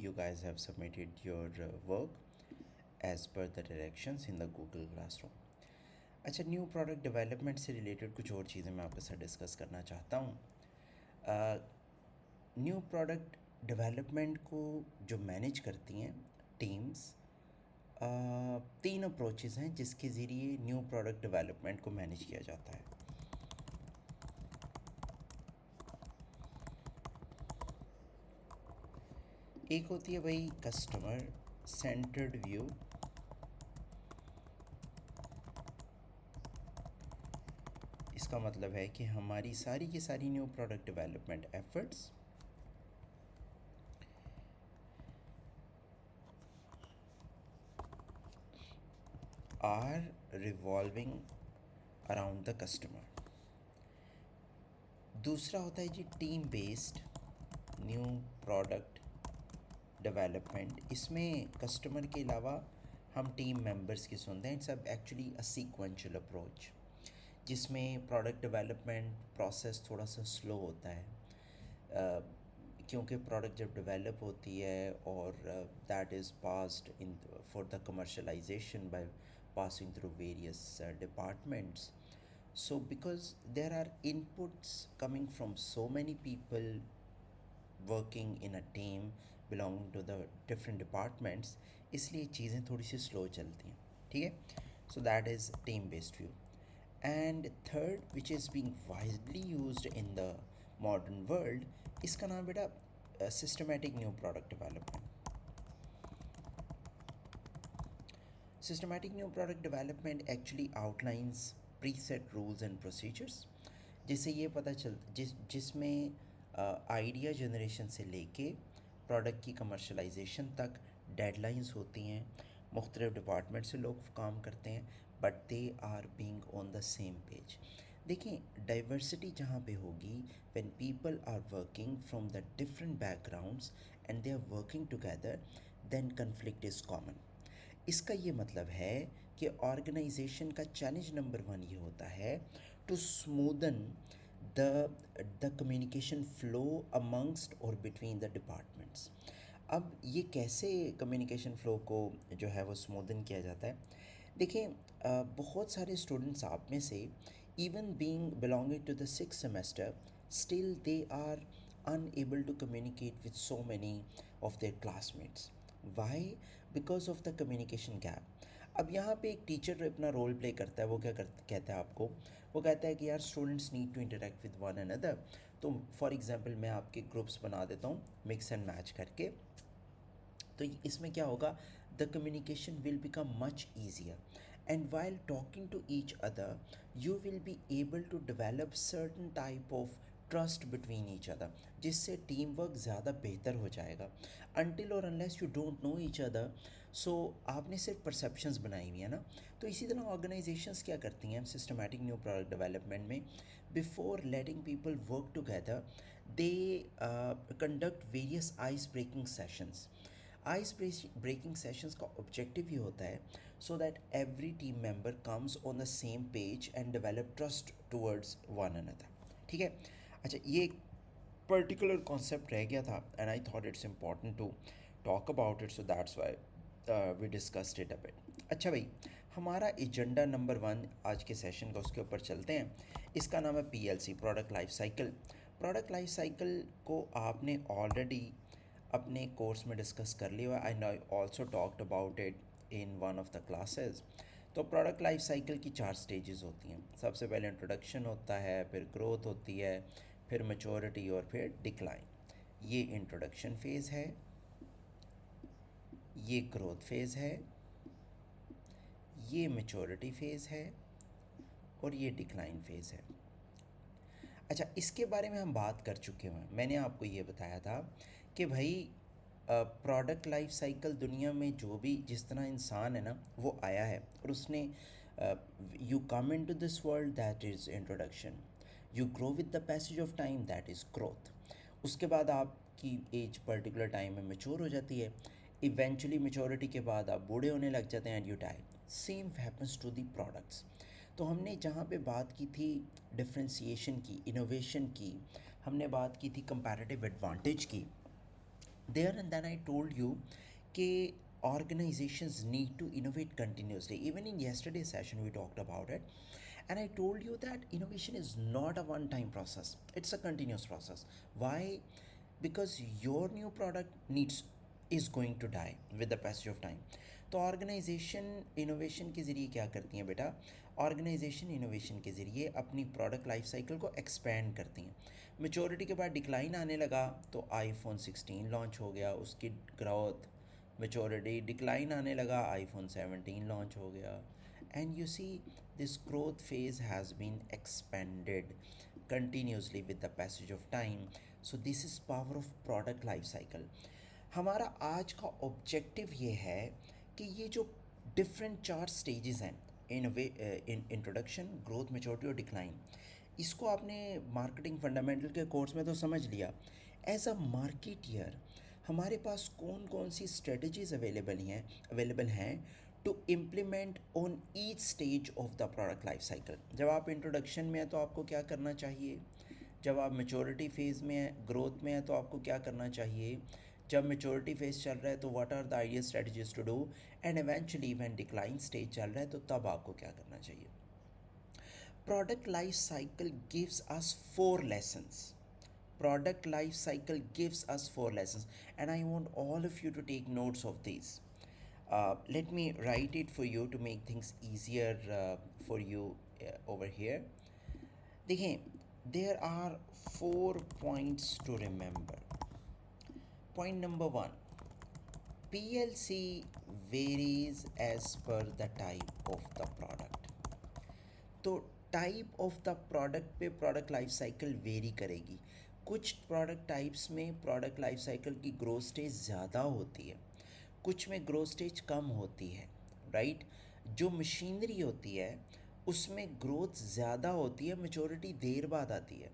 you guys have submitted your work as per the directions in the Google Classroom. अच्छा, new product development से related कुछ और चीज़ें मैं आपके साथ डिस्कस करना चाहता हूँ. न्यू प्रोडक्ट डेवलपमेंट को जो मैनेज करती हैं टीम्स, तीन अप्रोचेज़ हैं जिसके ज़रिए न्यू प्रोडक्ट डेवलपमेंट को मैनेज किया जाता है. एक होती है भाई कस्टमर सेंटर्ड व्यू. इसका मतलब है कि हमारी सारी की सारी new product development efforts are revolving around the customer. दूसरा होता है जी team based new product development. इसमें कस्टमर के अलावा हम टीम मेंबर्स की सुनते हैं. It's actually a sequential approach जिसमें प्रोडक्ट डेवलपमेंट प्रोसेस थोड़ा सा स्लो होता है, क्योंकि प्रोडक्ट जब डेवलप होती है और that is passed in for the commercialisation by passing through various departments. So because there are inputs coming from so many people working in a team belonging to the different departments, इसलिए चीज़ें थोड़ी सी slow चलती हैं. ठीक है. So that is team based view. And third, which is being widely used in the modern world, इसका नाम बेटा systematic new product development. Systematic new product development actually outlines preset rules and procedures, जिससे ये पता चल जिसमें idea generation से लेके प्रोडक्ट की कमर्शलाइजेशन तक डेडलाइंस होती हैं. मुख्तलिफ डिपार्टमेंट से लोग काम करते हैं but they are being on the same page. देखें, डाइवर्सिटी जहाँ पे होगी when people are working from the different backgrounds and they are working together, then conflict is common. इसका ये मतलब है कि ऑर्गेनाइजेशन का चैलेंज नंबर 1 ये होता है to smoothen the communication flow amongst और बिटवीन द डिपार्टमेंट्स. अब ये कैसे कम्युनिकेशन फ़्लो को जो है वो स्मूदन किया जाता है. देखिए, बहुत सारे स्टूडेंट्स आप में से even being belonging to the 6th semester still they are unable to communicate with so many of their classmates. Why? Because of the communication gap. अब यहाँ पे एक टीचर अपना रोल प्ले करता है. वो कहता है आपको, वो कहता है कि यार students need to interact with one another. तो फॉर एग्जांपल मैं आपके ग्रुप्स बना देता हूँ मिक्स एंड मैच करके. तो इसमें क्या होगा, the communication will become much easier and while talking to each other you will be able to develop certain type of trust between each other, जिससे टीम वर्क ज़्यादा बेहतर हो जाएगा. अनटिल और unless you don't know each other, so आपने सिर्फ perceptions बनाई हुई है ना. तो इसी तरह ऑर्गेनाइजेशंस क्या करती हैं सिस्टमैटिक न्यू प्रोडक्ट डेवलपमेंट में, before letting people work together they conduct various ice breaking sessions. Ice breaking sessions का ऑब्जेक्टिव ये होता है so that every team member comes on the same page and develop trust towards one another. ठीक है. अच्छा, ये एक particular concept रह गया था and I thought it's important to talk about it, so that's why we discussed it a bit. अच्छा भाई, हमारा एजेंडा नंबर 1 आज के सेशन का, उसके ऊपर चलते हैं. इसका नाम है PLC, product life cycle. Product life cycle को आपने ऑलरेडी अपने कोर्स में डिस्कस कर लिया. I also talked about it in one of the classes. तो प्रोडक्ट लाइफ साइकिल की 4 स्टेजेस होती हैं. सबसे पहले इंट्रोडक्शन होता है, फिर ग्रोथ होती है, फिर मैच्योरिटी और फिर डिक्लाइन. ये इंट्रोडक्शन फेज़ है, ये ग्रोथ फेज़ है, ये मैच्योरिटी फेज़ है और ये डिक्लाइन फेज़ है. अच्छा, इसके बारे में हम बात कर चुके हैं. मैंने आपको ये बताया था कि भाई प्रोडक्ट लाइफ साइकिल दुनिया में जो भी जिस तरह इंसान है ना वो आया है और उसने you come into this world, that is introduction. You grow with the passage of time, that is growth. उसके बाद आपकी एज पर्टिकुलर टाइम में मैच्योर हो जाती है. इवेंचुअली मैच्योरिटी के बाद आप बूढ़े होने लग जाते हैं and you die. Same happens to the products. तो हमने जहाँ पे बात की थी डिफ्रेंसीशन की, इनोवेशन की, हमने बात की थी कंपैरेटिव एडवांटेज की. There and then I told you कि organizations need to innovate continuously. Even in yesterday's session we talked about it, and I told you that innovation is not a one time process, it's a continuous process. Why? Because your new product needs is going to die with the passage of time. तो organisation innovation के ज़रिए क्या करती हैं बेटा? Organisation innovation के ज़रिए अपनी प्रोडक्ट लाइफ साइकिल को एक्सपेंड करती हैं. मेचोरिटी के बाद डिक्लाइन आने लगा तो आईफोन 16 लॉन्च हो गया, उसकी ग्रोथ मेचोरिटी डिक्लाइन आने लगा, आईफोन 17 लॉन्च हो गया. And you see this growth phase has been expanded continuously with the passage of time. So this is power of product life cycle. हमारा आज का ऑब्जेक्टिव ये है कि ये जो डिफरेंट 4 स्टेजेस हैं, इन इंट्रोडक्शन, ग्रोथ, मैच्योरिटी और डिक्लाइन, इसको आपने मार्केटिंग फंडामेंटल के कोर्स में तो समझ लिया. एज अ मार्केटियर हमारे पास कौन कौन सी स्ट्रेटजीज अवेलेबल हैं to implement on each stage of the product life cycle. जब आप इंट्रोडक्शन में हैं तो आपको क्या करना चाहिए, जब आप मेचोरिटी फेज़ में हैं, ग्रोथ में हैं, तो आपको क्या करना चाहिए, जब मेचोरिटी फेज़ चल रहा है तो what are the ideal strategies to do, and eventually when decline stage चल रहा है तो तब आपको क्या करना चाहिए. Product life cycle gives us 4 lessons. Product life cycle gives us 4 lessons, and I want all of you to take notes of these. Let me write it for you to make things easier for you over here. देखें, there are 4 points to remember. Point number 1, PLC varies as per the type of the product. तो type of the product पे product life cycle very करेगी. कुछ product types में product life cycle की growth stage ज़्यादा होती है, कुछ में ग्रोथ स्टेज कम होती है, राइट. जो मशीनरी होती है उसमें ग्रोथ ज़्यादा होती है, मेचोरिटी देर बाद आती है.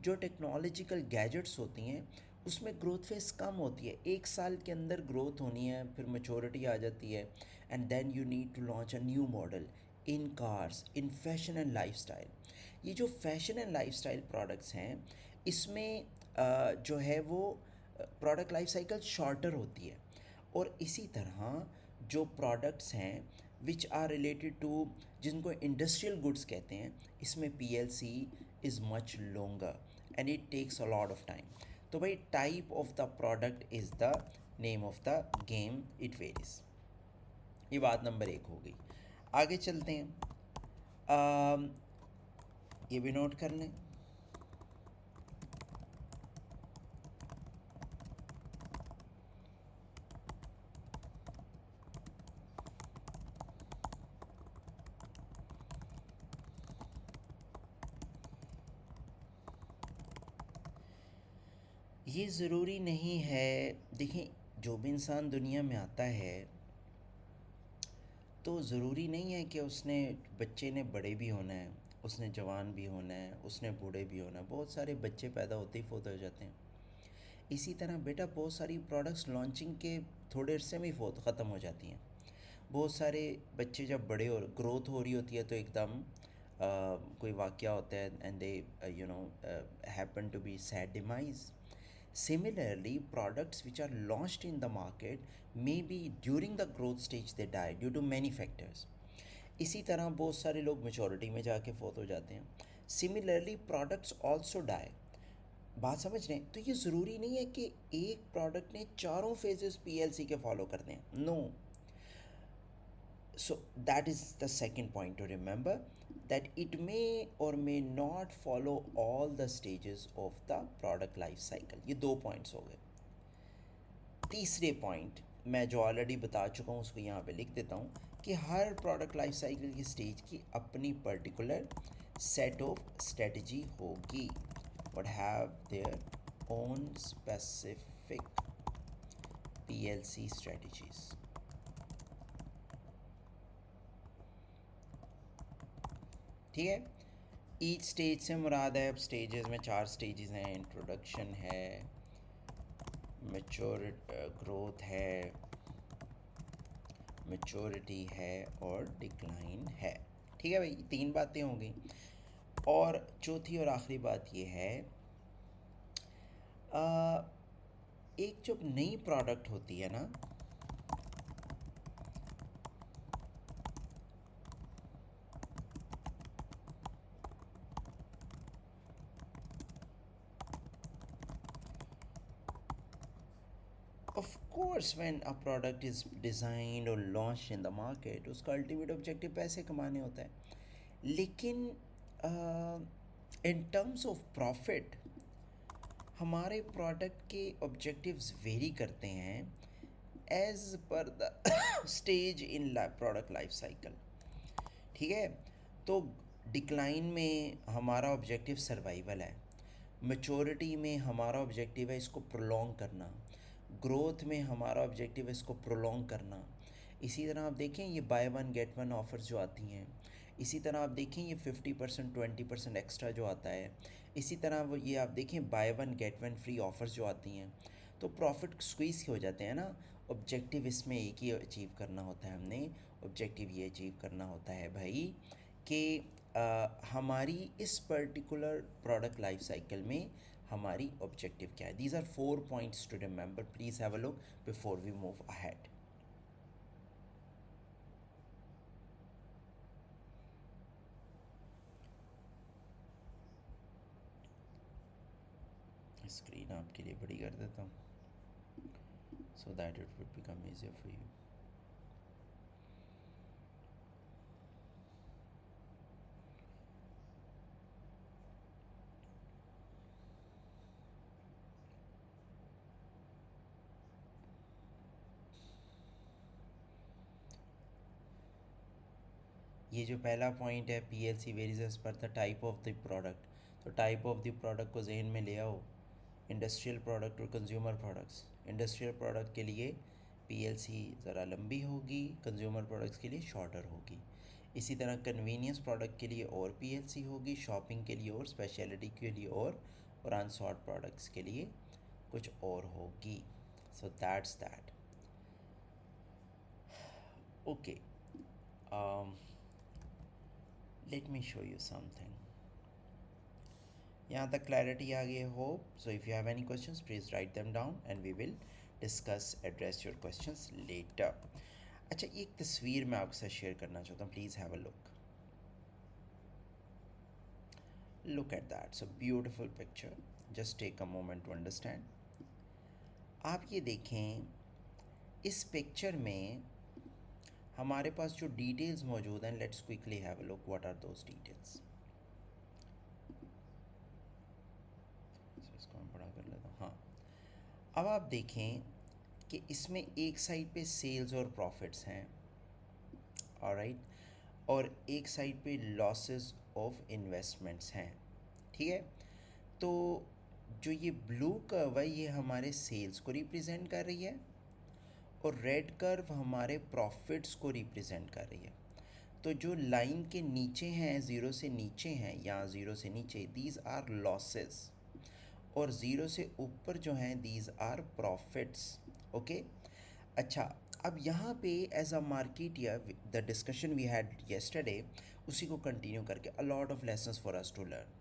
जो टेक्नोलॉजिकल गैजेट्स होती हैं उसमें ग्रोथ फेस कम होती है, 1 साल के अंदर ग्रोथ होनी है, फिर मेचोरिटी आ जाती है, and then you need to launch a new model in cars, in fashion and lifestyle. ये जो फैशन एंड लाइफस्टाइल प्रोडक्ट्स हैं इसमें जो है वो प्रोडक्ट लाइफ साइकिल शॉर्टर होती है. और इसी तरह जो प्रोडक्ट्स हैं विच आर रिलेटेड टू, जिनको इंडस्ट्रियल गुड्स कहते हैं, इसमें PLC is much longer and it takes a lot of time. तो भाई type of the product is the name of the game, it varies. ये बात नंबर 1 हो गई. आगे चलते हैं. ये भी नोट कर लें. ये ज़रूरी नहीं है, देखें, जो भी इंसान दुनिया में आता है तो ज़रूरी नहीं है कि उसने, बच्चे ने बड़े भी होना है, उसने जवान भी होना है, उसने बूढ़े भी होना है. बहुत सारे बच्चे पैदा होते ही फोत हो जाते हैं. इसी तरह बेटा बहुत सारी प्रोडक्ट्स लॉन्चिंग के थोड़े अरसे में ही फोत ख़त्म हो जाती हैं. बहुत सारे बच्चे जब बड़े हो, ग्रोथ हो रही होती है तो एकदम कोई वाक़या होता है and they happen to be sad demise. Similarly, products which are launched in the market may be during the growth stage they die due to many factors. इसी तरह बहुत सारे लोग मेचोरिटी में जाके फोत हो जाते हैं. Similarly, products also die. बात समझ रहे हैं? तो ये ज़रूरी नहीं है कि एक प्रोडक्ट ने चारों फेजेस PLC के फॉलो करते हैं. No. So that is the second point to remember, that it may or may not follow all the stages of the product life cycle. ये 2 पॉइंट्स हो गए. तीसरे पॉइंट मैं जो ऑलरेडी बता चुका हूँ उसको यहाँ पे लिख देता हूँ कि हर प्रोडक्ट लाइफ साइकिल की स्टेज की अपनी पर्टिकुलर सेट ऑफ स्ट्रेटजी होगी, but have their own specific PLC strategies. ठीक है. ईच स्टेज से मुराद है, अब स्टेजेस में 4 स्टेजेस हैं. इंट्रोडक्शन है, ग्रोथ है, मैच्योरिटी है और डिक्लाइन है. ठीक है भाई, 3 बातें हो गई. और चौथी और आखिरी बात ये है, एक जब नई प्रोडक्ट होती है ना, of course when a product is designed or launched in the market, उसका अल्टीमेट ऑब्जेक्टिव पैसे कमाने होता है। लेकिन इन टर्म्स ऑफ प्रॉफिट हमारे प्रोडक्ट के ऑब्जेक्टिव्स वेरी करते हैं as per the stage in product life cycle. ठीक है, तो डिक्लाइन में हमारा ऑब्जेक्टिव सर्वाइवल है, मेचोरिटी में हमारा ऑब्जेक्टिव है इसको प्रोलॉन्ग करना, ग्रोथ में हमारा ऑब्जेक्टिव है इसको प्रोलॉन्ग करना। इसी तरह आप देखें ये by one get one offers जो आती हैं, इसी तरह आप देखें ये 50% 20% एक्स्ट्रा जो आता है, इसी तरह वो ये आप देखें by one get one free offers जो आती हैं, तो प्रॉफिट स्क्वीज़ हो जाते हैं ना। ऑब्जेक्टिव इसमें एक ही अचीव करना होता है हमने, ऑब्जेक्टिव ये अचीव करना होता है भाई कि हमारी इस पर्टिकुलर प्रोडक्ट लाइफ साइकिल में हमारी ऑब्जेक्टिव क्या है। These are 4 points to remember, please have a look before we move ahead. Screen आपके लिए बड़ी कर देता हूँ so that it would become easier for you. ये जो पहला पॉइंट है PLC varies as per the type of the product, तो टाइप ऑफ द प्रोडक्ट को जहन में ले आओ। इंडस्ट्रियल प्रोडक्ट और कंज्यूमर प्रोडक्ट्स, इंडस्ट्रियल प्रोडक्ट के लिए पीएलसी ज़रा लंबी होगी, कंज्यूमर प्रोडक्ट्स के लिए शॉर्टर होगी। इसी तरह कन्वीनियंस प्रोडक्ट के लिए और पीएलसी होगी, शॉपिंग के लिए और, स्पेशलिटी के लिए और अनसॉर्ट प्रोडक्ट्स के लिए कुछ और होगी। So that's that. Okay, let me show you something. यहाँ तक क्लैरिटी आ गई hope. So if you have any questions please write them down and we will discuss address your questions later. अच्छा, एक तस्वीर मैं आपके साथ शेयर करना चाहता हूँ, please have a look at that. So beautiful picture, just take a moment to understand. आप ये देखें, इस पिक्चर में हमारे पास जो डिटेल्स मौजूद हैं, let's quickly have a look what are those details. इसको मैं बड़ा कर लेता हूँ। हाँ, अब आप देखें कि इसमें एक साइड पे सेल्स और प्रॉफिट्स हैं, ऑलराइट, और एक साइड पे लॉसेस ऑफ इन्वेस्टमेंट्स हैं। ठीक है, तो जो ये ब्लू कर्व है ये हमारे सेल्स को रिप्रेजेंट कर रही है और रेड कर्व हमारे प्रॉफिट्स को रिप्रेजेंट कर रही है। तो जो लाइन के नीचे हैं, ज़ीरो से नीचे हैं या ज़ीरो से नीचे, दीज आर लॉसेस, और ज़ीरो से ऊपर जो हैं दीज आर प्रॉफिट्स। ओके, अच्छा, अब यहाँ पे as a marketer the discussion we had yesterday उसी को कंटिन्यू करके a lot of lessons for us to learn.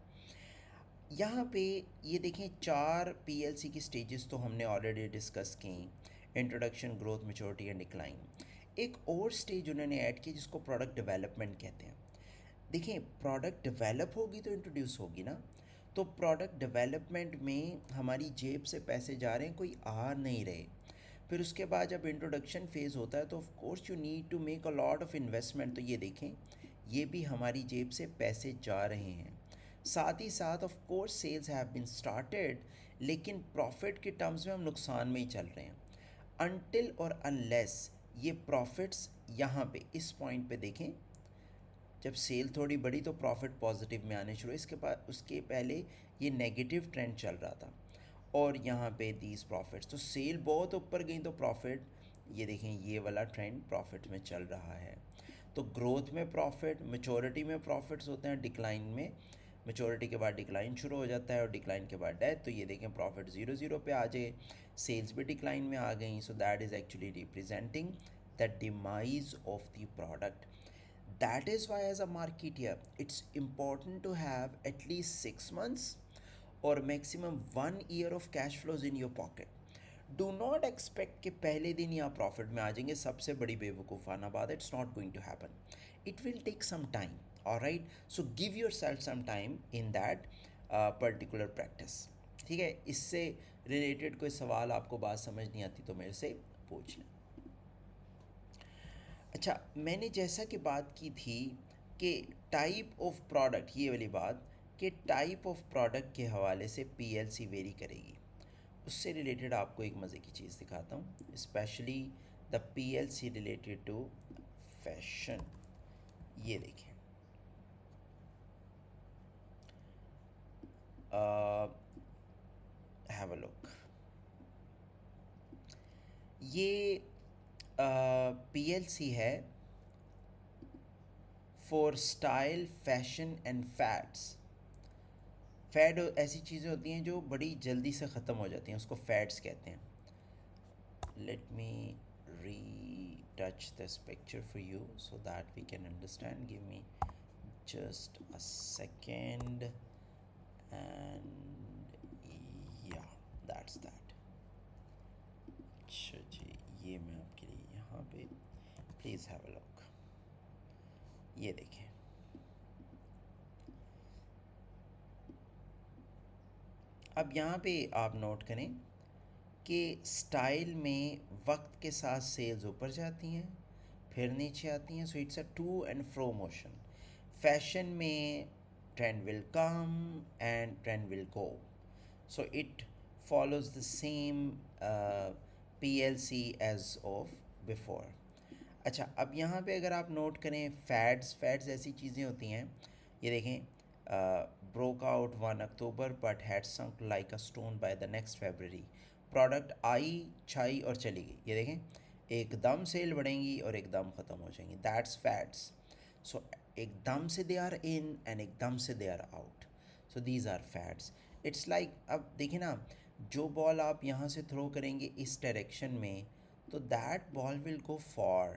यहाँ पे ये देखें, 4 पीएलसी की स्टेजेस तो हमने ऑलरेडी डिस्कस की, introduction, growth, maturity and decline. एक और स्टेज उन्होंने ऐड की जिसको प्रोडक्ट डेवलपमेंट कहते हैं। देखिए, प्रोडक्ट डेवलप होगी तो इंट्रोड्यूस होगी ना, तो प्रोडक्ट डेवलपमेंट में हमारी जेब से पैसे जा रहे हैं, कोई आ नहीं रहे। फिर उसके बाद जब इंट्रोडक्शन फेज़ होता है तो of course you need to make a lot of investment. तो ये देखें, ये भी हमारी जेब से पैसे जा रहे हैं। साथ ही साथ of course sales have been started, लेकिन प्रॉफिट के टर्म्स में हम नुकसान में ही चल रहे हैं। अनटिल और अनलेस ये प्रॉफिट्स यहाँ पे इस पॉइंट पे देखें, जब सेल थोड़ी बढ़ी तो प्रॉफिट पॉजिटिव में आने शुरू, इसके बाद उसके पहले ये नेगेटिव ट्रेंड चल रहा था और यहाँ पे दीज प्रॉफिट्स, तो सेल बहुत ऊपर गई तो प्रॉफिट, ये देखें ये वाला ट्रेंड प्रॉफिट में चल रहा है। तो ग्रोथ में प्रॉफिट, मेचोरिटी में प्रॉफिट्स होते हैं, डिक्लाइन में मेचोरिटी के बाद डिक्लाइन शुरू हो जाता है और डिक्लाइन के बाद डेथ। तो ये देखें प्रॉफिट 0 पे आ जाए, सेल्स भी डिक्लाइन में आ गई। सो that is actually representing the demise of the product. That is why as a marketer it's important to have at least 6 months or maximum 1 year of cash flows in your pocket. Do not expect कि पहले दिन ही आप profit में आ जाएंगे, सबसे बड़ी बेवकूफ़ाना बात, it's not going to happen, it will take some time, alright, so give yourself some time in that particular practice, ठीक है। इससे रिलेटेड कोई सवाल आपको बात समझ नहीं आती तो मेरे से पूछ लें। अच्छा, मैंने जैसा कि बात की थी कि टाइप ऑफ प्रोडक्ट, ये वाली बात कि टाइप ऑफ प्रोडक्ट के हवाले से पीएलसी वेरी करेगी, उससे रिलेटेड आपको एक मज़े की चीज़ दिखाता हूँ, specially the PLC related to fashion. ये देखें, हैव अ लुक, ये पीएलसी है for style fashion and fads. Fad ऐसी चीज़ें होती हैं जो बड़ी जल्दी से ख़त्म हो जाती हैं, उसको फैट्स कहते हैं। Let me retouch this picture for you so that we can understand, give me just a second and yeah that's that. अच्छा जी, ये मैं आपके लिए यहाँ पे, प्लीज़ हैव अ लुक, ये देखें, अब यहाँ पे आप नोट करें कि स्टाइल में वक्त के साथ सेल्स ऊपर जाती हैं फिर नीचे आती हैं, so it's a to and fro motion. Fashion में trend will come and trend will go, so it follows the same PLC as of before। अच्छा, अब यहाँ पे अगर आप नोट करें फैड्स, फैड्स ऐसी चीज़ें होती हैं, ये देखें, broke out 1 October but had sunk like a stone by the next February, product I छाई और चली गई, ये देखें, एकदम सेल बढ़ेंगी और एकदम ख़त्म हो जाएंगी, दैट्स फैड्स। सो एकदम से दे आर इन एंड एकदम से they are out, so these are fads. It's like, अब देखिए ना, जो बॉल आप यहाँ से थ्रो करेंगे इस डायरेक्शन में तो that ball will go for,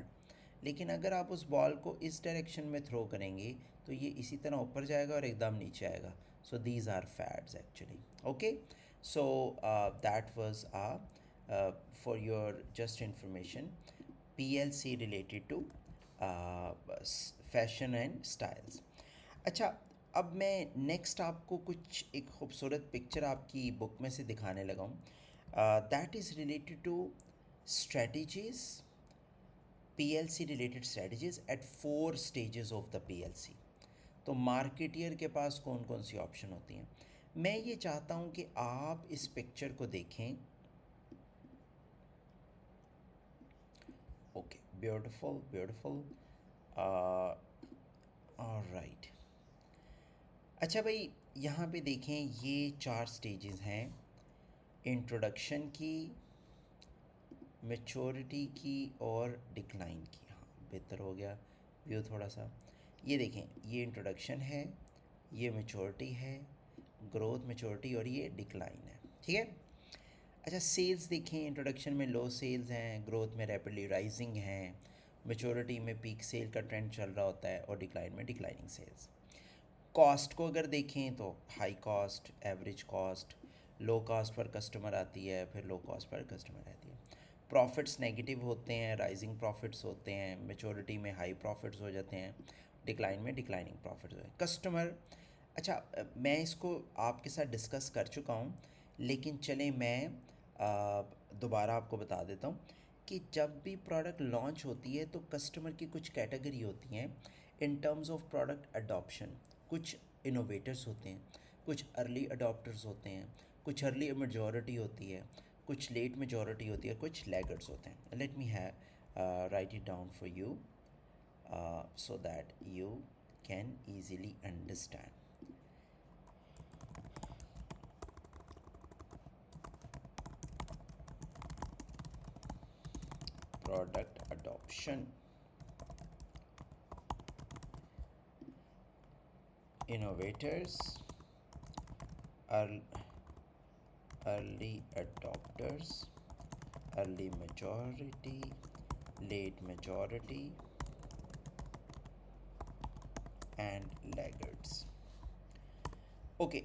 लेकिन अगर आप उस बॉल को इस डायरेक्शन में थ्रो करेंगे तो ये इसी तरह ऊपर जाएगा और एकदम नीचे आएगा, so these are fads actually, okay. So that was for your just information PLC related to fashion and styles. अच्छा, अब मैं नेक्स्ट आपको कुछ एक खूबसूरत पिक्चर आपकी बुक में से दिखाने लगा हूँ, that is related to strategies, PLC related strategies at 4 stages of the PLC. तो मार्केटियर के पास कौन कौन सी ऑप्शन होती हैं, मैं ये चाहता हूँ कि आप इस पिक्चर को देखें। Okay, beautiful beautiful, alright. अच्छा भाई, यहाँ पे देखें, ये 4 स्टेजेस हैं, इंट्रोडक्शन की, मैच्योरिटी की और डिक्लाइन की। हाँ, बेहतर हो गया व्यू थोड़ा सा। ये देखें, ये इंट्रोडक्शन है, ये मैच्योरिटी है, ग्रोथ, मैच्योरिटी और ये डिक्लाइन है, ठीक है। अच्छा, सेल्स देखें, इंट्रोडक्शन में लो सेल्स हैं, ग्रोथ में रैपिडली राइजिंग हैं, मैच्योरिटी में पीक सेल का ट्रेंड चल रहा होता है और डिक्लाइन में डिक्लाइनिंग सेल्स। कॉस्ट को अगर देखें तो high cost, average cost, low cost per customer आती है, फिर लो कॉस्ट पर कस्टमर आती है। प्रॉफिट्स नेगेटिव होते हैं, राइजिंग प्रॉफिट्स होते हैं, मेचोरिटी में हाई प्रॉफिट्स हो जाते हैं, डिक्लाइन में डिक्लाइनिंग प्रॉफिट्स होते हैं। कस्टमर, अच्छा, मैं इसको आपके साथ डिस्कस कर चुका हूँ, लेकिन चलें मैं दोबारा आपको बता देता हूँ कि जब भी प्रोडक्ट लॉन्च होती है तो कस्टमर की कुछ कैटेगरी होती हैं इन टर्म्स ऑफ प्रोडक्ट अडॉप्शन। कुछ इनोवेटर्स होते हैं, कुछ अर्ली अडॉप्टर्स होते हैं, कुछ अर्ली मेजॉरिटी होती है, कुछ लेट मेजॉरिटी होती है, कुछ लैगर्ड्स होते हैं। Let me have right it down for you so that you can easily understand. Product adoption, innovators, early adopters, early majority, late majority and laggards. Okay,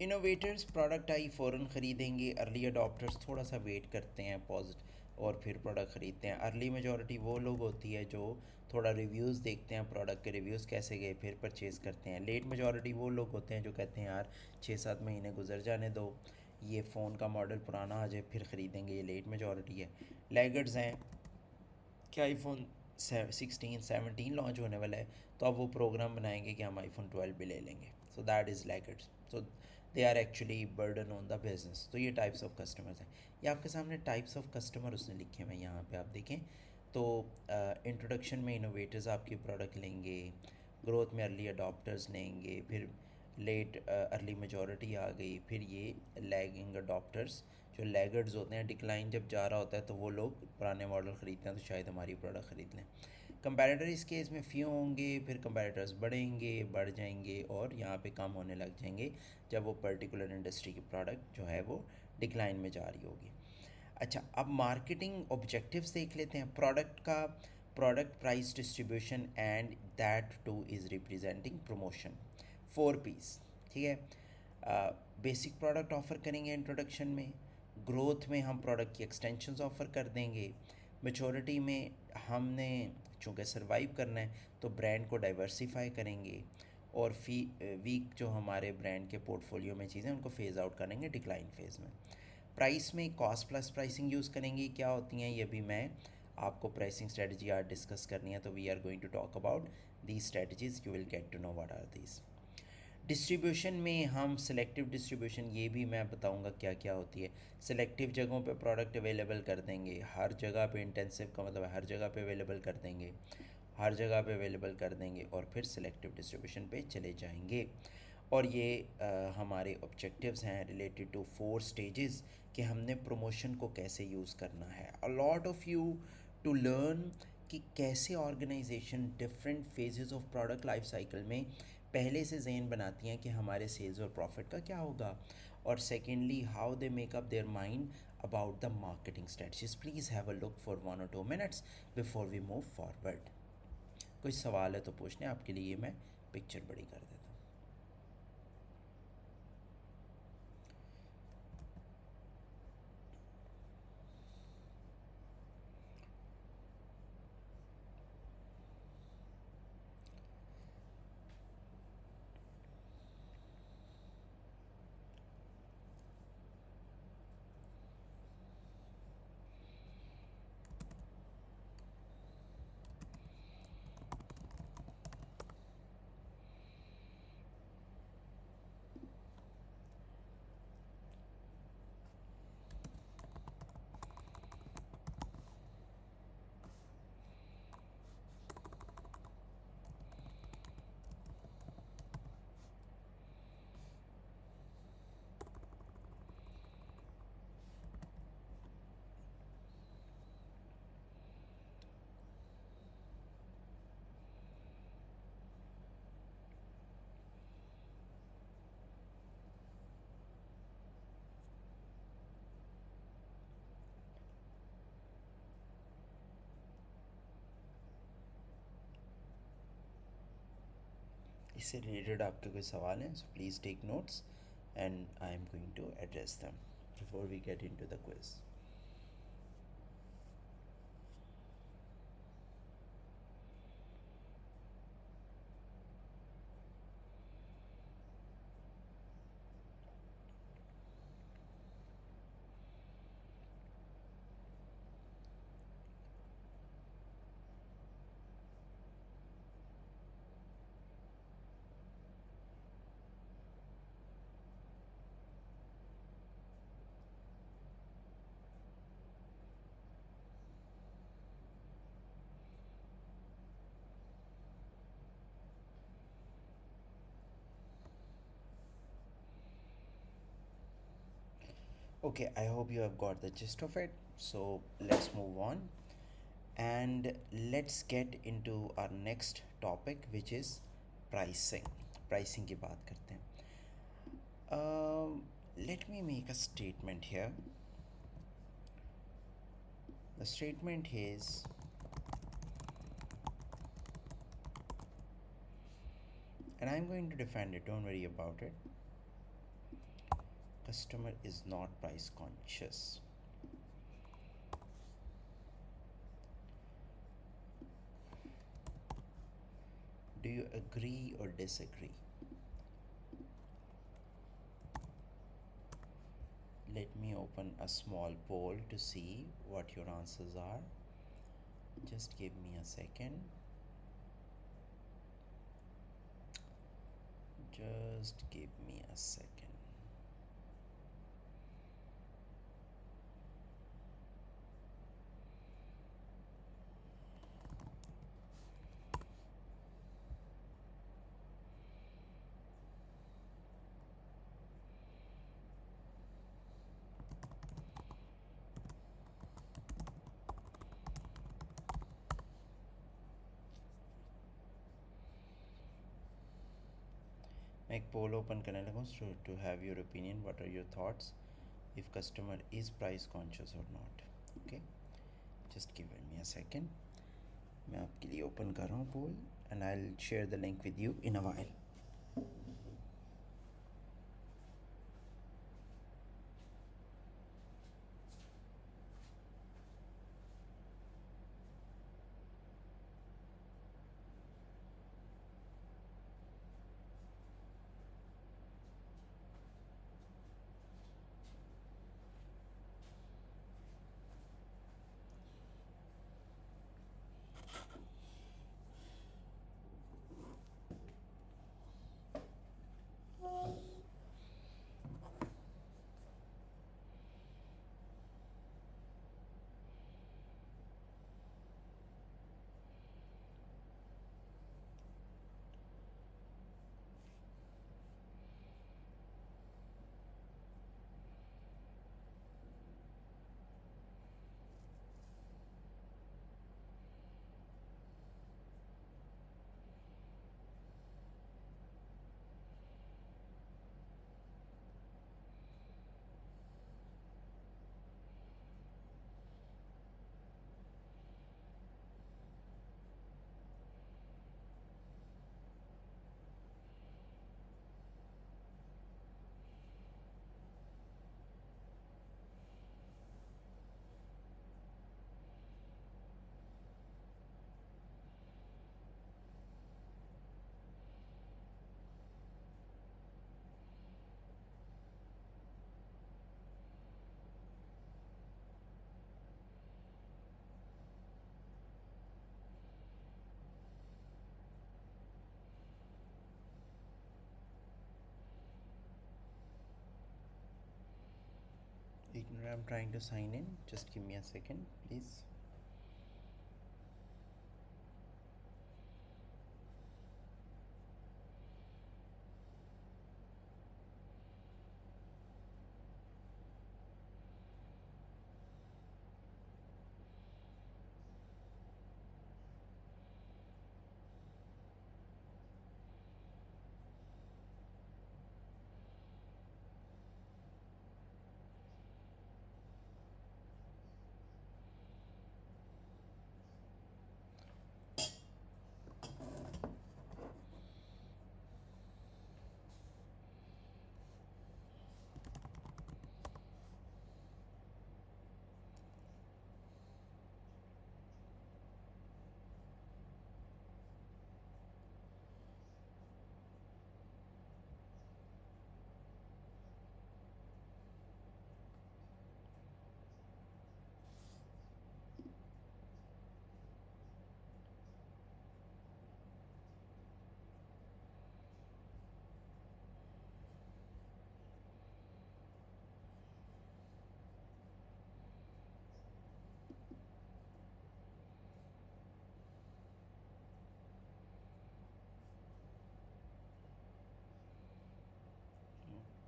innovators product I फ़ौरन ख़रीदेंगे, early adopters थोड़ा सा wait करते हैं और फिर product ख़रीदते हैं। अर्ली मेजॉरिटी वो लोग होती है जो थोड़ा रिव्यूज़ देखते हैं, प्रोडक्ट के रिव्यूज़ कैसे गए, फिर परचेज़ करते हैं। लेट मेजॉरिटी वो लोग होते हैं जो कहते हैं यार 6-7 महीने गुजर जाने दो, ये फ़ोन का मॉडल पुराना आ जाए फिर ख़रीदेंगे, ये लेट मेजॉरिटी है। लैगर्ड्स हैं कि आईफोन 16-17 लॉन्च होने वाला है तो अब वो प्रोग्राम बनाएंगे कि हम आईफोन 12 भी ले लेंगे। So that is laggards. So they are actually burden on the business. तो ये टाइप्स ऑफ कस्टमर्स हैं। ये आपके सामने टाइप्स ऑफ कस्टमर उसने लिखे हुए हैं यहाँ पे, आप देखें तो इंट्रोडक्शन में इनोवेटर्स आपकी प्रोडक्ट लेंगे, ग्रोथ में अर्ली अडॉप्टर्स लेंगे, फिर लेट अर्ली मेजॉरिटी आ गई, फिर ये लैगिंग अडॉप्टर्स जो लैगर्ड्स होते हैं, डिक्लाइन जब जा रहा होता है तो वो लोग पुराने मॉडल ख़रीदते हैं तो शायद हमारी प्रोडक्ट ख़रीद लें। कंपैरेटर इस केस में फ्यू होंगे, फिर कंपैरेटर्स बढ़ेंगे, बढ़ जाएंगे और यहाँ पे कम होने लग जाएंगे जब वो पर्टिकुलर इंडस्ट्री की प्रोडक्ट जो है वो डिक्लाइन में जा रही होगी। अच्छा, अब मार्केटिंग ऑब्जेक्टिव्स देख लेते हैं प्रोडक्ट का। Product price distribution and that too is representing promotion, 4 Ps. ठीक है। बेसिक प्रोडक्ट ऑफ़र करेंगे इंट्रोडक्शन में, ग्रोथ में हम प्रोडक्ट की एक्सटेंशंस ऑफ़र कर देंगे, मेचोरिटी में हमने चूँकि सर्वाइव करना है तो ब्रांड को डाइवर्सिफाई करेंगे, और वीक जो हमारे ब्रांड के पोर्टफोलियो में चीज़ें उनको फेज़ आउट करेंगे डिक्लाइन फेज़ में। प्राइस में कॉस्ट प्लस प्राइसिंग यूज़ करेंगे, क्या होती हैं ये भी मैं आपको प्राइसिंग स्ट्रेटजी आज डिस्कस करनी है, तो we are going to talk about these strategies, you will get to know what are these. Distribution में हम सेलेक्टिव डिस्ट्रीब्यूशन, ये भी मैं बताऊंगा क्या क्या होती है। सेलेक्टिव जगहों पे प्रोडक्ट अवेलेबल कर देंगे, हर जगह पे इंटेंसिव का मतलब हर जगह पे अवेलेबल कर देंगे, हर जगह पे अवेलेबल कर देंगे और फिर सेलेक्टिव डिस्ट्रीब्यूशन पे चले जाएंगे। और ये हमारे ऑब्जेक्टिव्स हैं रिलेटेड टू 4 स्टेजेस कि हमने प्रमोशन को कैसे यूज़ करना है। A lot of you to learn कि कैसे organization different phases of product life cycle में पहले से जहन बनाती हैं कि हमारे सेल्स और प्रॉफिट का क्या होगा, और secondly how they make up their mind about the marketing strategies. Please have a look for 1 or 2 minutes before we move forward. कोई सवाल है तो पूछने, आपके लिए मैं पिक्चर बड़ी कर देता हूँ। इससे रिलेटेड आपके कोई सवाल हैं, so please take notes and I am going to address them before we get into the quiz. Okay, I hope you have got the gist of it. So let's move on and let's get into our next topic, which is pricing. Pricing की बात करते हैं. Let me make a statement here. The statement is, and I'm going to defend it, don't worry about it. customer is not price conscious. Do you agree or disagree? Let me open a small poll to see what your answers are. Just give me a second. Just give me a second. मैं एक पोल open करने लगा to have your opinion. What are your thoughts if customer is price conscious or not? Okay, just give me a second. मैं आपके लिए open कर रहा हूँ पोल and I'll share the link with you in a while. Ignore, I'm trying to sign in. Just give me a second, please.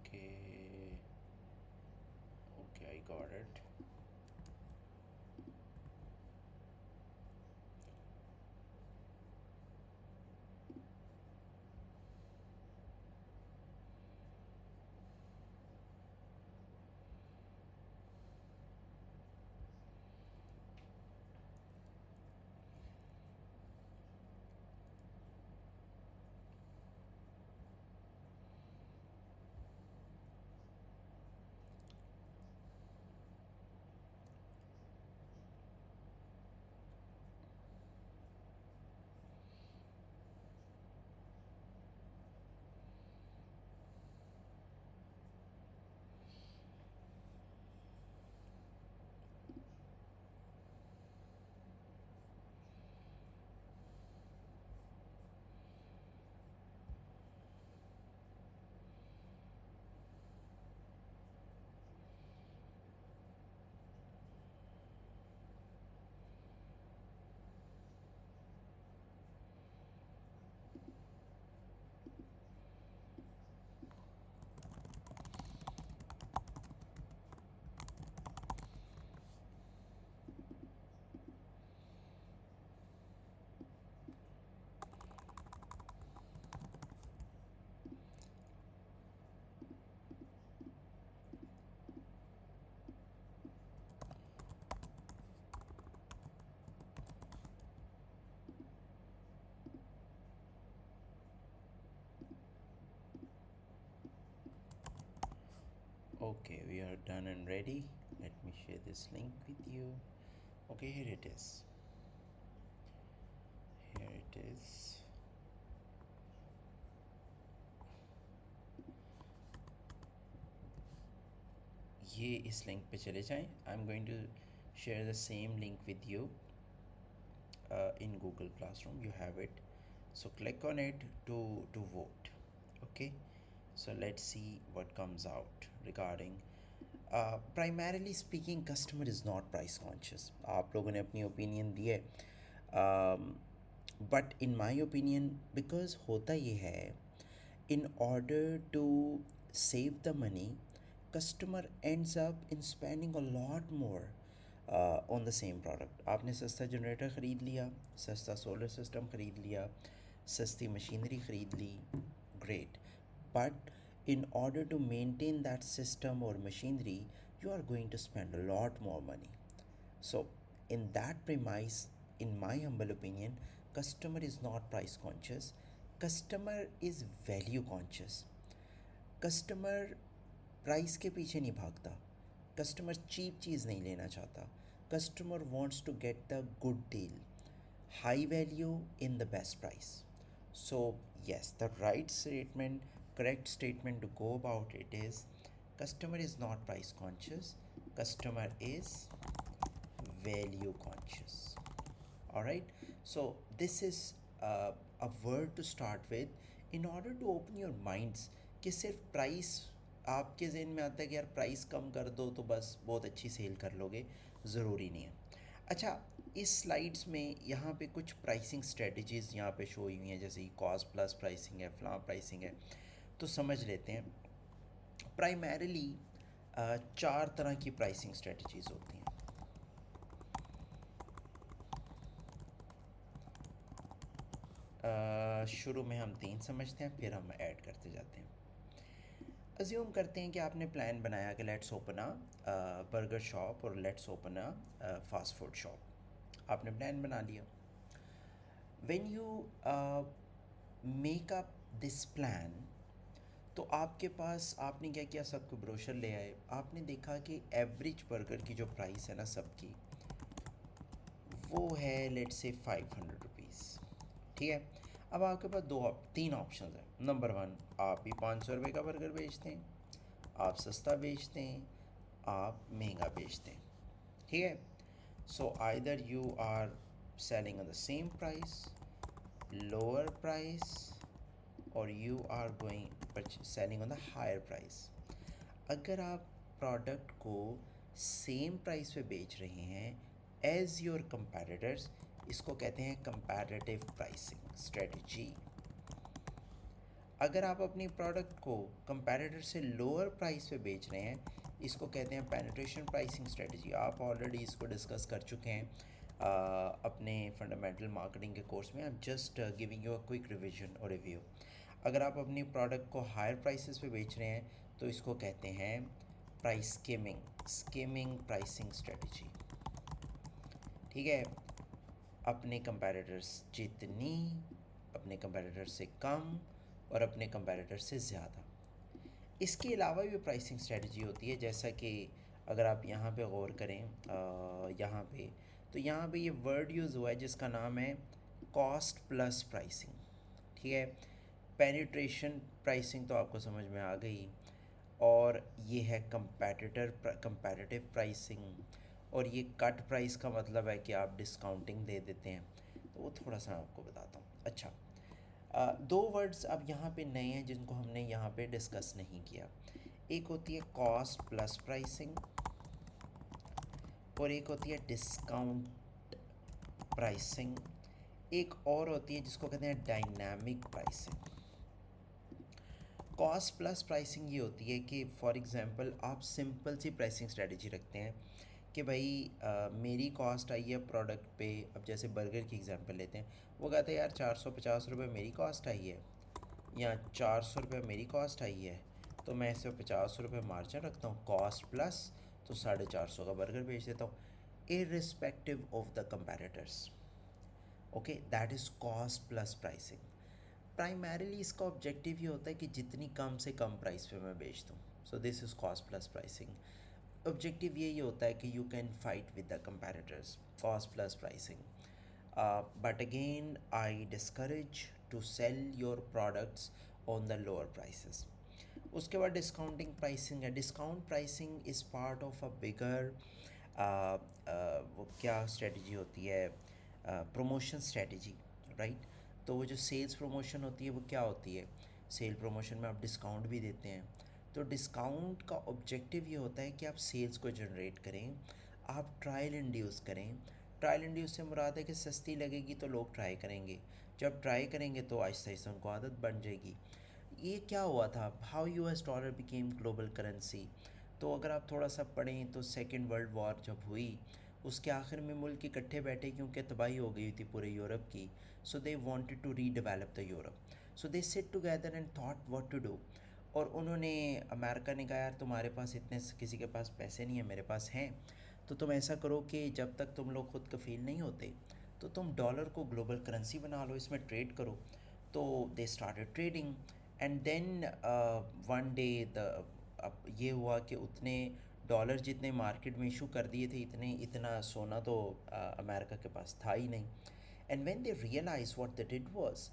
Okay. Okay, I got it. Okay, we are done and ready. Let me share this link with you. Okay, here it is. Here it is. ये इस link पे चले जाएं. I'm going to share the same link with you in Google Classroom. You have it. So click on it to vote. Okay. So let's see what comes out regarding. Primarily speaking, customer is not price conscious. आप लोगों ने अपनी opinion दी है. But in my opinion, because होता ये है, in order to save the money, customer ends up in spending a lot more on the same product. आपने सस्ता जनरेटर ख़रीद लिया, सस्ता सोलर सिस्टम ख़रीद लिया, सस्ती मशीनरी ख़रीद ली, great. But in order to maintain that system or machinery, you are going to spend a lot more money. So, in that premise, in my humble opinion, customer is not price conscious. Customer is value conscious. Customer price के पीछे नहीं भागता. Customer cheap चीज़ नहीं लेना चाहता. Customer wants to get the good deal, high value in the best price. So, yes, the right statement, correct statement to go about it is customer is not price conscious, customer is value conscious. All right, so this is a word to start with in order to open your minds कि सिर्फ price आपके जहन में आता है कि यार price कम कर दो तो बस बहुत अच्छी सेल कर लोगे, ज़रूरी नहीं है. अच्छा, इस स्लाइड्स में यहाँ पे कुछ प्राइसिंग स्ट्रेटजीज़ यहाँ पे शो हुई हैं, जैसे कि कॉस्ट प्लस प्राइसिंग है, फ्लां प्राइसिंग है. तो समझ लेते हैं. प्राइमरीली 4 तरह की प्राइसिंग स्ट्रेटजीज़ होती हैं. शुरू में हम 3 समझते हैं, फिर हम ऐड करते जाते हैं. अज्यूम करते हैं कि आपने प्लान बनाया कि let's open a burger shop और let's open a fast food shop. आपने प्लान बना लिया. When you make up this plan, तो आपके पास आपने क्या किया, सबको ब्रोशर ले आए. आपने देखा कि एवरेज बर्गर की जो प्राइस है ना सबकी, वो है लेट्स से 500 रुपीज़. ठीक है. अब आपके पास 3 ऑप्शन हैं. नंबर 1, आप ही 500 रुपये का बर्गर बेचते हैं, आप सस्ता बेचते हैं, आप महंगा बेचते हैं. ठीक है. So either you are selling on the same price, lower price, और you are going selling on the higher price. अगर आप प्रोडक्ट को सेम प्राइस पे बेच रहे हैं एज योर कंपैरेटर्स, इसको कहते हैं कंपैरेटिव प्राइसिंग स्ट्रेटजी. अगर आप अपनी प्रोडक्ट को कंपैरेटर से लोअर प्राइस पे बेच रहे हैं, इसको कहते हैं पेनिट्रेशन प्राइसिंग स्ट्रेटजी. आप ऑलरेडी इसको डिस्कस कर चुके हैं अपने फंडामेंटल मार्केटिंग के कोर्स में. I am just giving you a quick revision और रिव्यू. अगर आप अपनी प्रोडक्ट को हायर प्राइसेस पे बेच रहे हैं, तो इसको कहते हैं प्राइस स्कीमिंग प्राइसिंग स्ट्रेटजी. ठीक है. अपने कंपैरेटर्स जितनी, अपने कंपैरेटर से कम और अपने कंपैरेटर से ज़्यादा. इसके अलावा भी प्राइसिंग स्ट्रेटजी होती है, जैसा कि अगर आप यहाँ पे गौर करें, यहाँ पे तो यहाँ पे ये वर्ड यूज़ हुआ है जिसका नाम है कॉस्ट प्लस प्राइसिंग. ठीक है. पेनिट्रेशन प्राइसिंग तो आपको समझ में आ गई, और ये है कंपैरेटिव प्राइसिंग, और ये कट प्राइस का मतलब है कि आप डिस्काउंटिंग दे देते हैं. तो वो थोड़ा सा आपको बताता हूँ. अच्छा, 2 वर्ड्स अब यहाँ पे नए हैं जिनको हमने यहाँ पे डिस्कस नहीं किया. एक होती है कॉस्ट प्लस प्राइसिंग, और एक होती है डिस्काउंट प्राइसिंग. एक और होती है जिसको कहते हैं dynamic pricing. Cost plus pricing ये होती है कि फॉर एग्ज़ाम्पल आप सिंपल सी प्राइसिंग स्ट्रेटजी रखते हैं कि भाई मेरी कॉस्ट आई है प्रोडक्ट पे. अब जैसे बर्गर की एग्जांपल लेते हैं, वो कहते हैं यार 450 रुपये मेरी कॉस्ट आई है, या 400 रुपये मेरी कॉस्ट आई है, तो मैं इसे 50 रुपये मार्जिन रखता हूँ कॉस्ट प्लस, तो 450 का बर्गर बेच देता हूँ irrespective of the comparators. Okay, that is cost plus pricing. Primarily इसका ऑब्जेक्टिव ये होता है कि जितनी कम से कम प्राइस पे मैं बेच दूँ. So this is cost plus pricing. Objective यही होता है कि you can fight with the comparators, cost plus pricing. But again I discourage to sell your products on the lower prices. उसके बाद डिस्काउंटिंग प्राइसिंग है। Discount pricing is part of a bigger, वो क्या strategy होती है, promotion strategy, right. तो वो जो सेल्स प्रमोशन होती है वो क्या होती है, सेल प्रमोशन में आप डिस्काउंट भी देते हैं। तो डिस्काउंट का ऑब्जेक्टिव ये होता है कि आप सेल्स को जनरेट करें, आप ट्रायल इंड्यूस करें। ट्रायल इंड्यूस से मुराद है कि सस्ती लगेगी तो लोग ट्राई करेंगे, जब ट्राई करेंगे तो आहिस्ता आहिस्ता उनको आदत बन जाएगी। ये क्या हुआ था, how US dollar became global currency. तो अगर आप थोड़ा सा पढ़ें तो सेकेंड वर्ल्ड वॉर जब हुई उसके आखिर में मुल्क इकट्ठे बैठे क्योंकि तबाही हो गई थी पूरे यूरोप की। So they wanted to redevelop the Europe, so they sit together and thought what to do. और उन्होंने, अमेरिका ने कहा यार तुम्हारे पास इतने, किसी के पास पैसे नहीं है, मेरे पास हैं, तो तुम ऐसा करो कि जब तक तुम लोग खुद कफील नहीं होते तो तुम डॉलर को ग्लोबल करेंसी बना लो, इसमें ट्रेड करो। तो they started trading and then one day the, अब ये हुआ कि उतने डॉलर जितने मार्केट में इशू कर दिए थे, इतना सोना तो अमेरिका के पास था ही नहीं। And when they realize what they did was,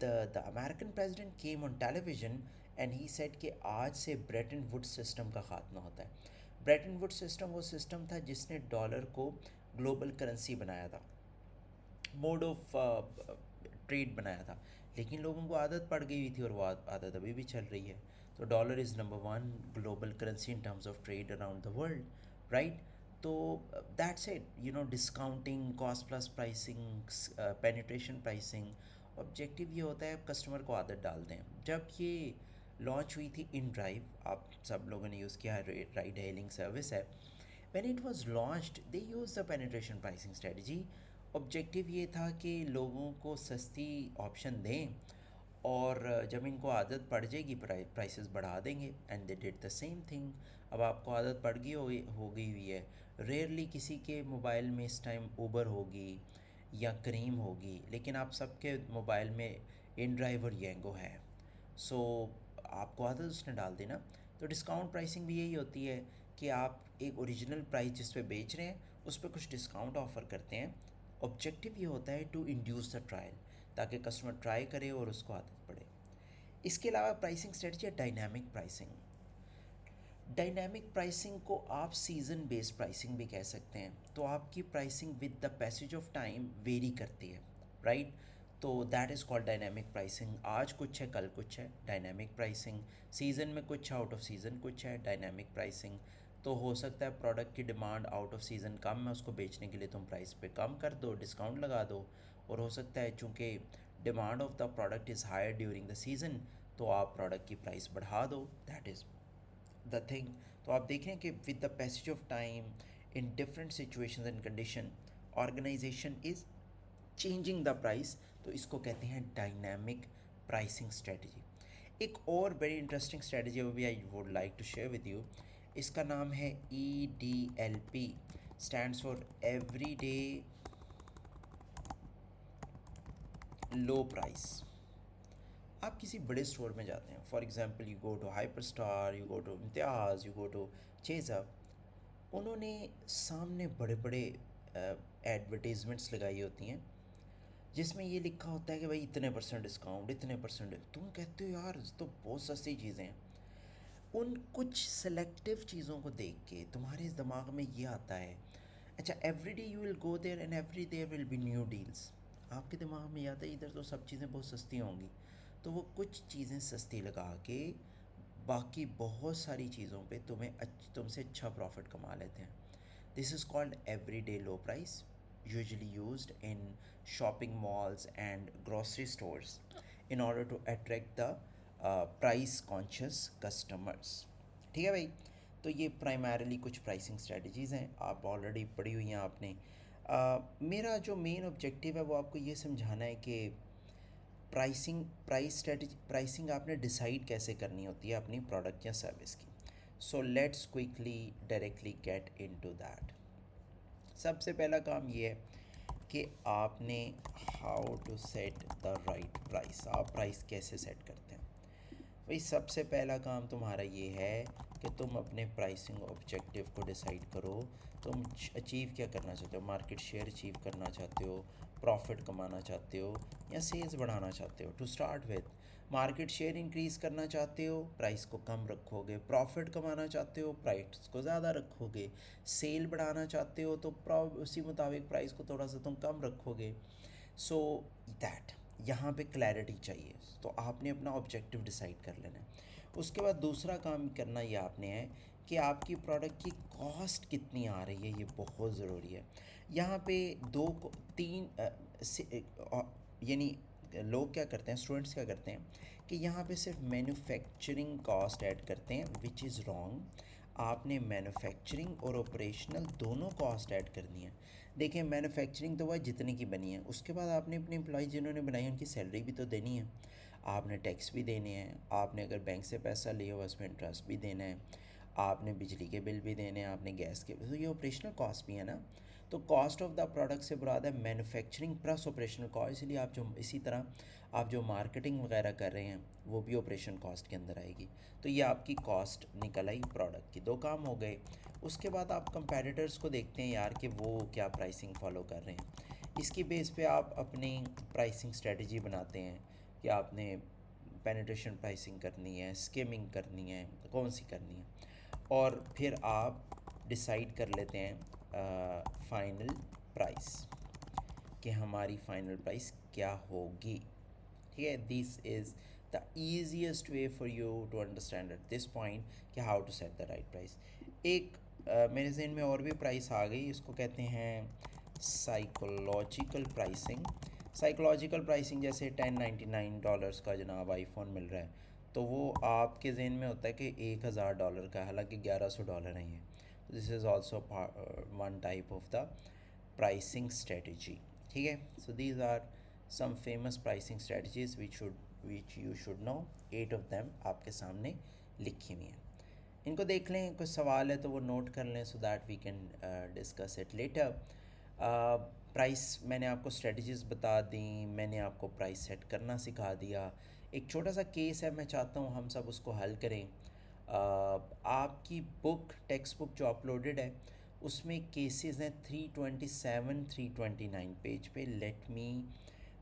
the American president came on television and he said कि आज से ब्रेटन वुड्स सिस्टम का ख़ात्मा होता है। ब्रेटन वुड्स सिस्टम वो सिस्टम था जिसने डॉलर को ग्लोबल करेंसी बनाया था, मोड ऑफ ट्रेड बनाया था। लेकिन लोगों को आदत पड़ गई हुई थी और वो आदत अभी भी चल रही है। तो dollar is number one global currency in terms of trade around the world, right. तो that's it, you know, discounting, cost plus pricing, penetration pricing. Objective ये होता है कस्टमर को आदत डाल दें। जब ये लॉन्च हुई थी इन ड्राइव, आप सब लोगों ने यूज़ किया, राइड हेलिंग सर्विस है। When it was launched, they used the penetration pricing strategy. Objective ये था कि लोगों को सस्ती ऑप्शन दें और जब इनको आदत पड़ जाएगी प्राइसेस बढ़ा देंगे। And they did the same thing. अब आपको आदत पड़ गई हो गई हुई है, रेयरली किसी के मोबाइल में इस टाइम ऊबर होगी या करीम होगी, लेकिन आप सबके मोबाइल में इन ड्राइव और येंगो है। सो आपको आदत उसने डाल देना। तो डिस्काउंट प्राइसिंग भी यही होती है कि आप एक ओरिजिनल प्राइस जिस पे बेच रहे हैं उस पर कुछ डिस्काउंट ऑफ़र करते हैं। ऑब्जेक्टिव ये होता है टू इंड्यूस द ट्रायल, ताकि कस्टमर ट्राई करे और उसको आदत पड़े। इसके अलावा प्राइसिंग स्ट्रेटजी है डायनामिक प्राइसिंग। डायनामिक प्राइसिंग को आप सीज़न बेस्ड प्राइसिंग भी कह सकते हैं। तो आपकी pricing with the passage of time very करती है, राइट। तो that is called dynamic pricing. आज कुछ है कल कुछ है, डायनामिक प्राइसिंग। सीज़न में कुछ है, आउट ऑफ सीज़न कुछ है, डायनामिक प्राइसिंग। तो हो सकता है प्रोडक्ट की डिमांड आउट ऑफ सीज़न कम है, उसको बेचने के लिए तुम प्राइस पे कम कर दो, डिस्काउंट लगा दो। और हो सकता है चूँकि demand of the product is higher during the season, तो आप प्रोडक्ट की प्राइस बढ़ा दो। That is the thing. तो आप देखें कि with the passage of time in different situations and condition, organization is changing the price. तो इसको कहते हैं डायनामिक प्राइसिंग स्ट्रेटजी। एक और वेरी इंटरेस्टिंग स्ट्रेटजी वो भी I would like to share with you. इसका नाम है EDLP, stands for every day low price. आप किसी बड़े स्टोर में जाते हैं, for example you go to Hyperstar, you go to Imtiaz, you go to चेज़ा। उन्होंने सामने बड़े बड़े एडवर्टीज़मेंट्स लगाई होती हैं जिसमें ये लिखा होता है कि भाई इतने परसेंट डिस्काउंट, इतने परसेंट। तुम कहते हो यार तो बहुत सस्ती चीज़ें हैं। उन कुछ सेलेक्टिव चीज़ों को देख के तुम्हारे दिमाग में ये आता है, अच्छा every day you will go there and every there will be new deals. आपके दिमाग में ये आता है इधर तो सब चीज़ें बहुत सस्ती होंगी, तो वो कुछ चीज़ें सस्ती लगा के बाकी बहुत सारी चीज़ों पे तुमसे अच्छा प्रॉफिट कमा लेते हैं। This is called every day low price, usually used in shopping malls and grocery stores in order to attract the price conscious customers। ठीक है भाई। तो ये प्राइमरली कुछ प्राइसिंग स्ट्रेटजीज़ हैं, आप ऑलरेडी पढ़ी हुई हैं आपने। मेरा जो मेन ऑब्जेक्टिव है वो आपको ये समझाना है कि प्राइसिंग आपने डिसाइड कैसे करनी होती है अपनी प्रोडक्ट या सर्विस की। So let's quickly directly get into that. सबसे पहला काम ये है कि आपने how to set the right price, आप प्राइस कैसे सेट करते हैं। भाई सबसे पहला काम तुम्हारा ये है कि तुम अपने प्राइसिंग ऑब्जेक्टिव को डिसाइड करो। तुम अचीव क्या करना चाहते हो, मार्केट शेयर अचीव करना चाहते हो, प्रॉफिट कमाना चाहते हो, या सेल्स बढ़ाना चाहते हो। To start with, market share increase करना चाहते हो, प्राइस को कम रखोगे। प्रॉफिट कमाना चाहते हो, प्राइस को ज़्यादा रखोगे। सेल बढ़ाना चाहते हो तो उसी मुताबिक प्राइस को थोड़ा सा तुम कम रखोगे। सो दैट यहाँ पे क्लैरिटी चाहिए। तो आपने अपना ऑब्जेक्टिव डिसाइड कर लेना है। उसके बाद दूसरा काम करना ये आपने है कि आपकी प्रोडक्ट की कॉस्ट कितनी आ रही है, ये बहुत ज़रूरी है। यहाँ पे तीन यानी लोग क्या करते हैं, स्टूडेंट्स क्या करते हैं कि यहाँ पे सिर्फ मैन्युफैक्चरिंग कॉस्ट ऐड करते हैं, विच इज़ रॉन्ग। आपने मैन्युफैक्चरिंग और ऑपरेशनल दोनों कॉस्ट ऐड करनी है। देखें, मैन्युफैक्चरिंग तो वह जितने की बनी है, उसके बाद आपने अपने एम्प्लॉय जिन्होंने बनाई उनकी सैलरी भी तो देनी है, आपने टैक्स भी देने हैं, आपने अगर बैंक से पैसा लिया हुआ उसमें इंटरेस्ट भी देना है, आपने बिजली के बिल भी देने हैं, आपने गैस के, तो ये ऑपरेशनल कॉस्ट भी है ना। तो कॉस्ट ऑफ द प्रोडक्ट से मुराद है मैन्युफैक्चरिंग प्लस ऑपरेशनल कॉस्ट। इसलिए आप जो इसी तरह आप जो मार्केटिंग वगैरह कर रहे हैं वो भी ऑपरेशन कॉस्ट के अंदर आएगी। तो ये आपकी कॉस्ट निकल आई प्रोडक्ट की, दो काम हो गए। उसके बाद आप कंपेटिटर्स को देखते हैं यार कि वो क्या प्राइसिंग फॉलो कर रहे हैं। इसकी बेस पे आप अपनी प्राइसिंग स्ट्रेटजी बनाते हैं कि आपने पेनिट्रेशन प्राइसिंग करनी है, स्किमिंग करनी है, कौन सी करनी है। और फिर आप डिसाइड कर लेते हैं फाइनल प्राइस कि हमारी फाइनल प्राइस क्या होगी। ठीक है, this is the easiest way for you to understand at this point कि how to set the right price. एक मेरे जहन में और भी प्राइस आ गई, इसको कहते हैं साइकोलॉजिकल प्राइसिंग। साइकोलॉजिकल प्राइसिंग जैसे $1099 का जनाब आईफोन मिल रहा है, तो वो आपके जहन में होता है कि $1000 का, हालांकि $1100 है ये। This is also one type of the pricing strategy. ठीक है, so these are some famous pricing strategies which you should know. 8 of them आपके सामने लिखी हुई हैं। इनको देख लें, कुछ सवाल है तो वो नोट कर लें so that we can discuss it later. Price मैंने आपको स्ट्रेटजीज बता दी, मैंने आपको प्राइस सेट करना सिखा दिया। एक छोटा सा केस है, मैं चाहता हूँ हम सब उसको हल करें। आपकी बुक, टेक्स्ट बुक जो अपलोडेड है उसमें केसेस हैं 327 329 पेज पे। Let me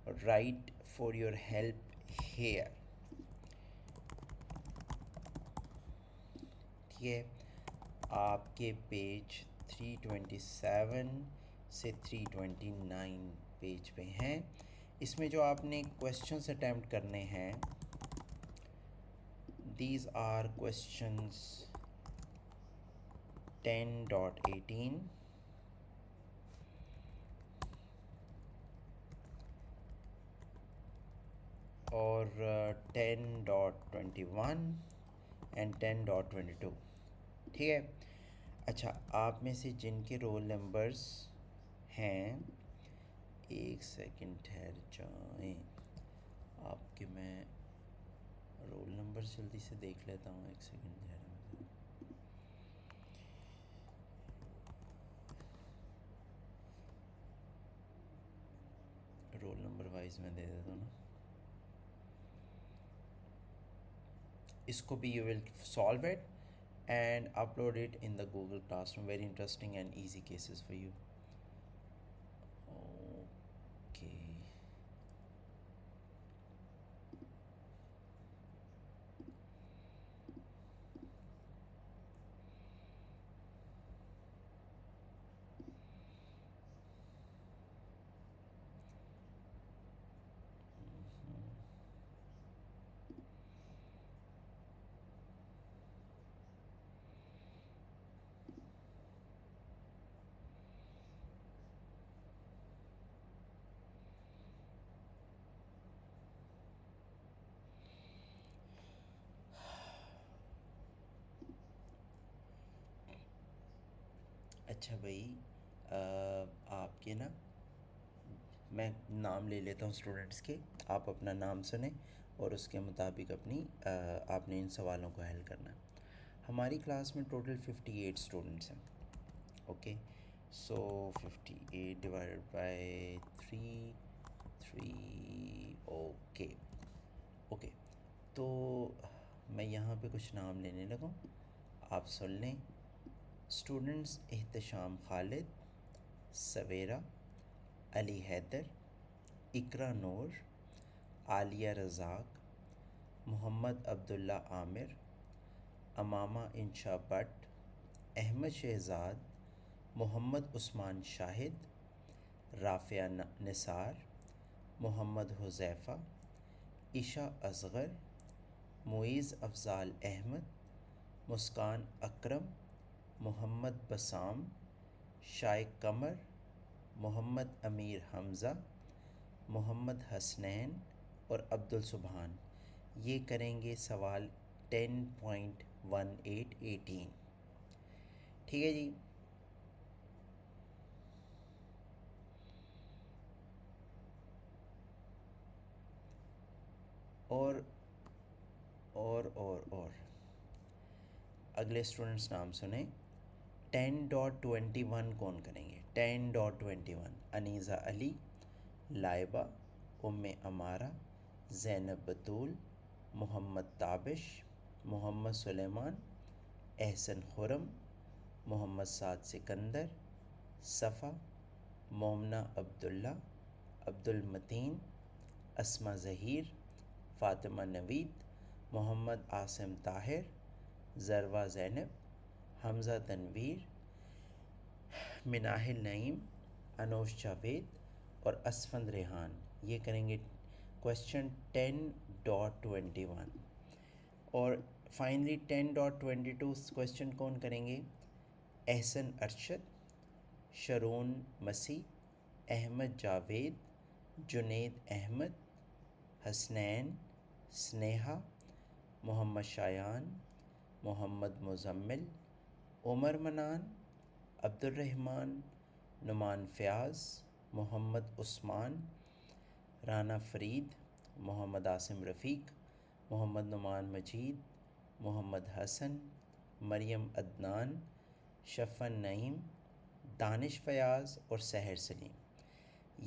write for your help here. ठीक है, आपके पेज 327 से 329 पेज पे हैं। इसमें जो आपने क्वेश्चंस अटैम्प्ट करने हैं, these are questions 10.18 और 10.21 एंड 10.22। ठीक है। अच्छा, आप में से जिनके रोल नंबर्स हैं, एक सेकंड ठहर जाएं, आपके मैं रोल नंबर जल्दी से देख लेता हूँ, एक सेकंड ठहर। रोल नंबर वाइज मैं दे देता हूँ ना इसको भी। You will solve it and upload it in the Google Classroom. Very interesting and easy cases for you. Okay. अच्छा भाई, आपके ना मैं नाम ले लेता हूँ स्टूडेंट्स के, आप अपना नाम सुने और उसके मुताबिक अपनी आपने इन सवालों को हल करना है। हमारी क्लास में टोटल 58 स्टूडेंट्स हैं। Okay, so 58 divided by 3। Okay okay, तो मैं यहाँ पे कुछ नाम लेने लगा। आप सुन लें। स्टूडेंट्स एहतशाम खालिद, सवेरा, अली हैदर, इकरा नूर, आलिया रज़ाक, मोहम्मद अब्दुल्ला आमिर, अमामा इंशा भट्ट, अहमद शहज़ाद, मोहम्मद उस्मान शाहिद, राफ़िया निसार, मोहम्मद हुज़ैफ़ा, ईशा असग़र, मुईज़ अफ़ज़ाल अहमद, मुस्कान अकरम, मोहम्मद बसाम, शाइक कमर, मोहम्मद अमीर हमज़ा, मोहम्मद हसनैन और अब्दुल सुबहान। ये करेंगे सवाल 10.1818। ठीक है जी। और और अगले स्टूडेंट्स नाम सुने। 10.21 कौन करेंगे? 10.21 अनीज़ा अली, लाइबा, उम्मे अमारा, ज़ैनब बतूल, मोहम्मद ताबिश, मोहम्मद सुलेमान, एहसन खुरम, मोहम्मद साद सिकंदर, सफ़ा, मोमना अब्दुल्ला, अब्दुल मतीन, अस्मा ज़हीर, फ़ातिमा नवीद, मोहम्मद आसिम ताहिर, ज़रवा ज़ैनब, हमज़ा तनवीर, मिनाहिल नईम, अनोश जावेद और असफंद रेहान। ये करेंगे क्वेश्चन 10.21। और फाइनली 10.22 क्वेश्चन कौन करेंगे? एहसन अरशद, शरून मसीह, अहमद जावेद, जुनेद अहमद, हसनैन, स्नेहा, मोहम्मद शायान, मोहम्मद मुज़म्मिल, उमर मनान, अब्दुर्रहमान, नुमान फ़याज़, मोहम्मद उस्मान, राना फ़रीद, मोहम्मद आसिम रफ़ीक, मोहम्मद नुमान मजीद, मोहम्मद हसन, मरियम अदनान, शफ़न नईम, दानिश फ़याज़ और सहर सलीम।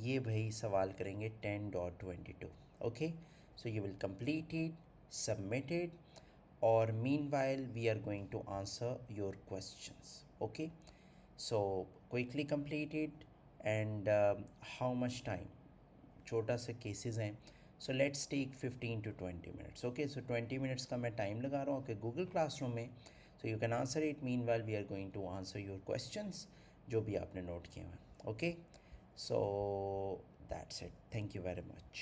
ये भाई सवाल करेंगे 10.22। Okay, so you will complete it, submit it, और meanwhile we are going to answer your questions. Okay, so quickly complete it. And how much time? छोटा सा केसेस हैं, so let's take 15 to 20 minutes. Okay, so 20 minutes का मैं time लगा रहा हूँ कि गूगल क्लासरूम में, so you can answer it. Meanwhile we are going to answer your questions जो भी आपने नोट किए हैं. Okay, so that's it. Thank you very much.